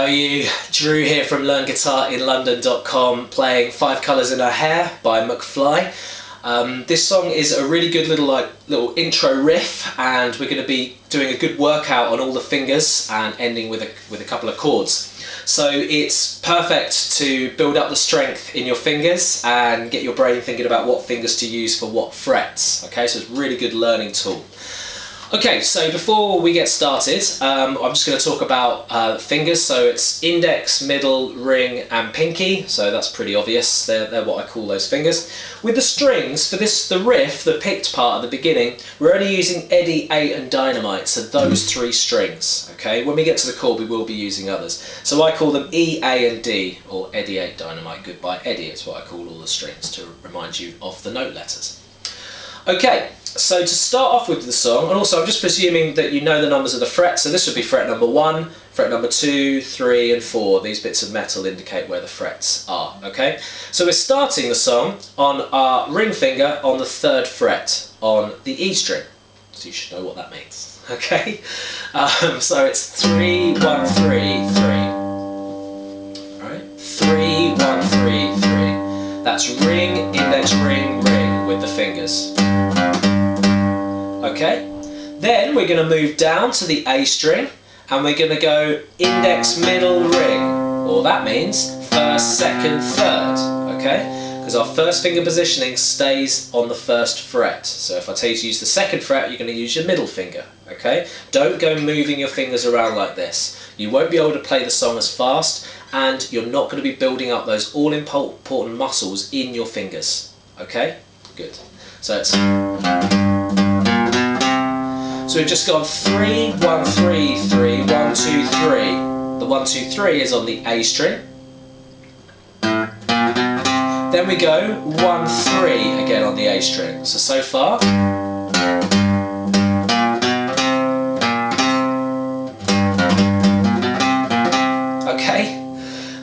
are you? Drew here from LearnGuitarInLondon.com playing Five Colours in Her Hair by McFly. This song is a really good little intro riff, and we're going to be doing a good workout on all the fingers and ending with a couple of chords. So it's perfect to build up the strength in your fingers and get your brain thinking about what fingers to use for what frets. Okay, so it's a really good learning tool. Okay, so before we get started, I'm just going to talk about fingers. So it's index, middle, ring and pinky, so that's pretty obvious. They're what I call those fingers. With the strings, for the riff, the picked part at the beginning, we're only using Eddie, 8 and Dynamite, so those three strings. Okay, when we get to the chord we will be using others. So I call them E, A and D, or Eddie, 8, Dynamite, Goodbye Eddie. It's what I call all the strings to remind you of the note letters. Okay, so to start off with the song, and also I'm just presuming that you know the numbers of the frets, so this would be fret number 1, fret number 2, 3 and 4. These bits of metal indicate where the frets are, okay? So we're starting the song on our ring finger on the 3rd fret on the E string, so you should know what that means, okay? So it's 3, 1, 3, 3. Alright, 3, 1, 3, 3. That's ring, index, ring, ring with the fingers. Okay, then we're going to move down to the A string and we're going to go index, middle, ring, or that means 1st, 2nd, 3rd, okay? Because our first finger positioning stays on the 1st fret. So if I tell you to use the 2nd fret, you're going to use your middle finger, okay? Don't go moving your fingers around like this. You won't be able to play the song as fast, and you're not going to be building up those all-important muscles in your fingers, okay? Good. So it's... So we've just gone 3, 1, 3, 3, 1, 2, 3. The 1, 2, 3 is on the A string. Then we go 1, 3 again on the A string. So far. Okay.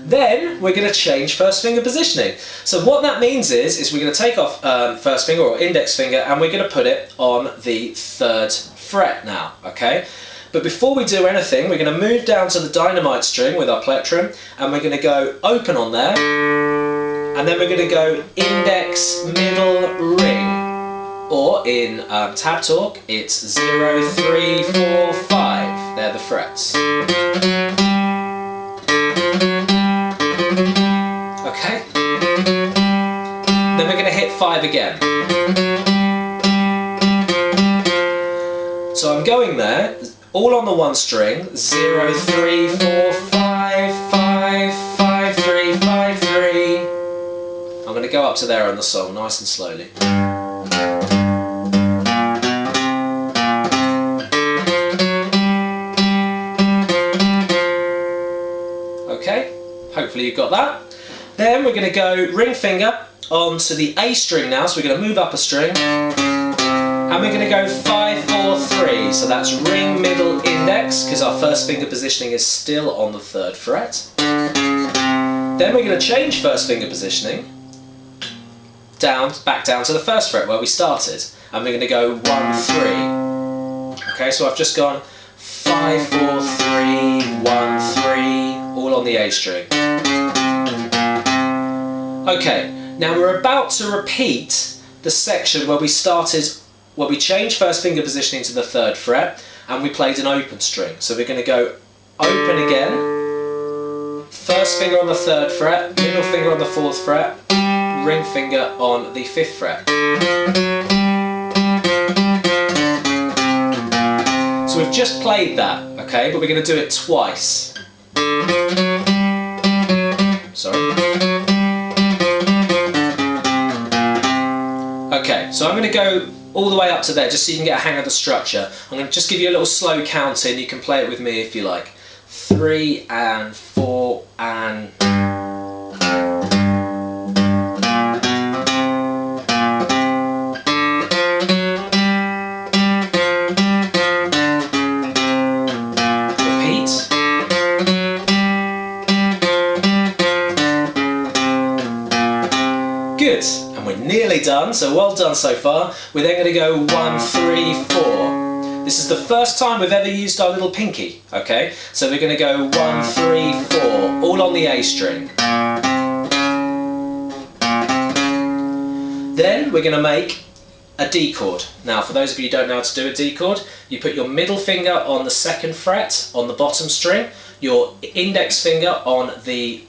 Then we're going to change first finger positioning. So what that means is we're going to take off first finger or index finger and we're going to put it on the 3rd fret now, okay? But before we do anything, we're going to move down to the Dynamite string with our plectrum and we're going to go open on there, and then we're going to go index, middle, ring, or in tab talk it's 0, 3, 4, 5. They're the frets. Okay? Then we're going to hit 5 again. So I'm going there, all on the 1 string, 0, 3, 4, 5, 5, 5, 3, 5, 3. I'm going to go up to there on the song, nice and slowly. Okay, hopefully you've got that. Then we're going to go ring finger onto the A string now, so we're going to move up a string. And we're going to go 5, 4, 3, so that's ring, middle, index, because our first finger positioning is still on the 3rd fret. Then we're going to change first finger positioning back down to the 1st fret where we started, and we're going to go 1, 3. Okay, so I've just gone 5, 4, 3, 1, 3, all on the A string. Okay, now we're about to repeat the section where we started. Well, we changed first finger positioning to the 3rd fret and we played an open string. So we're going to go open again, first finger on the 3rd fret, middle finger on the 4th fret, ring finger on the 5th fret. So we've just played that, okay, but we're going to do it twice. Sorry. Okay, so I'm going to go all the way up to there just so you can get a hang of the structure. I'm going to just give you a little slow count in, you can play it with me if you like. 3 and 4 and... Repeat. Good. And we're nearly done, so well done so far. We're then going to go 1, 3, 4. This is the first time we've ever used our little pinky, okay? So we're going to go 1, 3, 4, all on the A string. Then we're going to make a D chord. Now, for those of you who don't know how to do a D chord, you put your middle finger on the 2nd fret on the bottom string, your index finger on the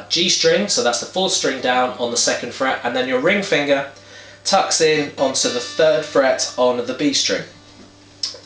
G string, so that's the 4th string down on the 2nd fret, and then your ring finger tucks in onto the 3rd fret on the B string.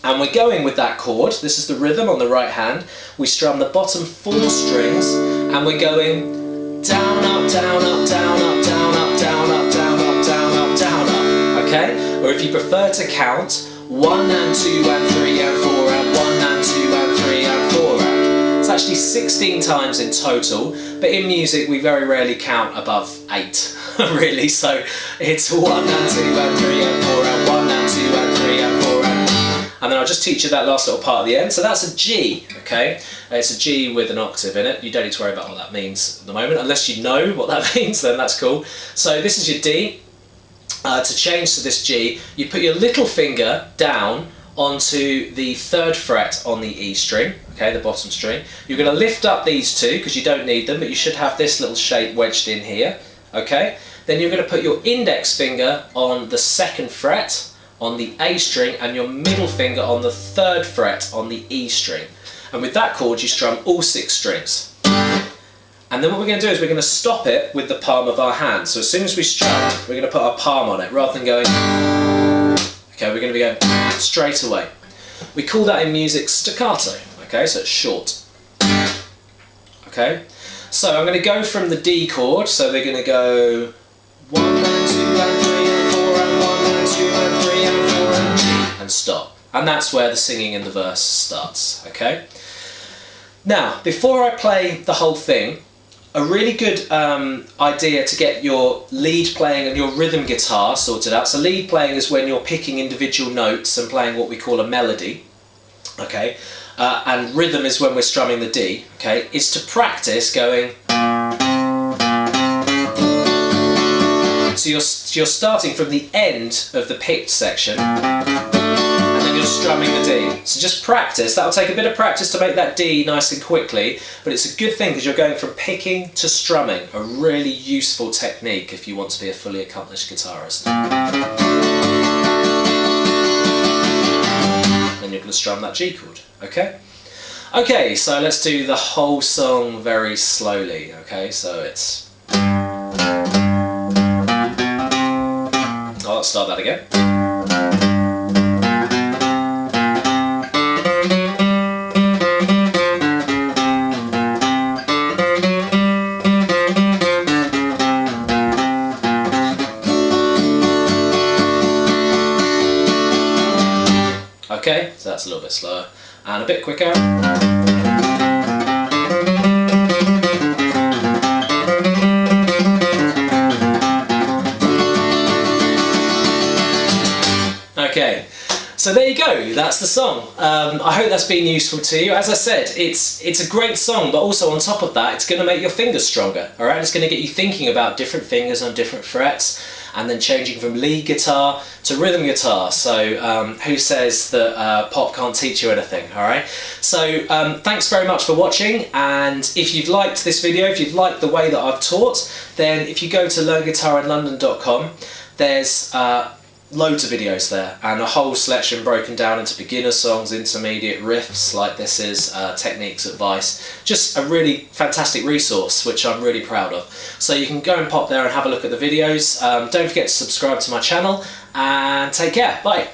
And we're going with that chord. This is the rhythm on the right hand. We strum the bottom 4 strings and we're going down, up, down, up, down, up, down, up, down, up, down, up, down, up, down, up. Okay? Or if you prefer to count, 1 and 2 and 3 and 4 and 1 and 2 and 3 and 4 and. It's actually 16 times in total, but in music we very rarely count above 8, really. So it's 1 and 2 and 3 and 4 and 1 and 2 and 3 and 4 and then I'll just teach you that last little part at the end. So that's a G, okay? It's a G with an octave in it. You don't need to worry about what that means at the moment, unless you know what that means, then that's cool. So this is your D. To change to this G, you put your little finger down onto the 3rd fret on the E string, okay, the bottom string. You're going to lift up these two, because you don't need them, but you should have this little shape wedged in here, okay? Then you're going to put your index finger on the 2nd fret, on the A string, and your middle finger on the 3rd fret on the E string. And with that chord you strum all 6 strings. And then what we're going to do is we're going to stop it with the palm of our hand. So as soon as we strum, we're going to put our palm on it rather than going, okay, we're going to be going straight away. We call that in music staccato, okay, so it's short. Okay, so I'm going to go from the D chord, so we're going to go 1 and 2 and 3 and 4 and 1 and 2 and 3 and 4 and G, and stop. And that's where the singing in the verse starts, okay? Now, before I play the whole thing, a really good idea to get your lead playing and your rhythm guitar sorted out. So lead playing is when you're picking individual notes and playing what we call a melody, okay? And rhythm is when we're strumming the D, okay? Is to practice going. So you're starting from the end of the picked section and then you're strumming the D. So just practice. That'll take a bit of practice to make that D nice and quickly, but it's a good thing because you're going from picking to strumming. A really useful technique if you want to be a fully accomplished guitarist. Then you're going to strum that G chord, okay? Okay, so let's do the whole song very slowly, okay? So it's... Let's start that again. Okay, so that's a little bit slower and a bit quicker. Okay, so there you go, that's the song. I hope that's been useful to you. As I said, it's a great song, but also on top of that, it's going to make your fingers stronger, alright? It's going to get you thinking about different fingers on different frets, and then changing from lead guitar to rhythm guitar. So who says that pop can't teach you anything, alright? So thanks very much for watching, and if you've liked this video, if you've liked the way that I've taught, then if you go to learnguitarinlondon.com, there's loads of videos there, and a whole selection broken down into beginner songs, intermediate, riffs like this is, techniques, advice. Just a really fantastic resource which I'm really proud of. So you can go and pop there and have a look at the videos. Don't forget to subscribe to my channel, and take care. Bye.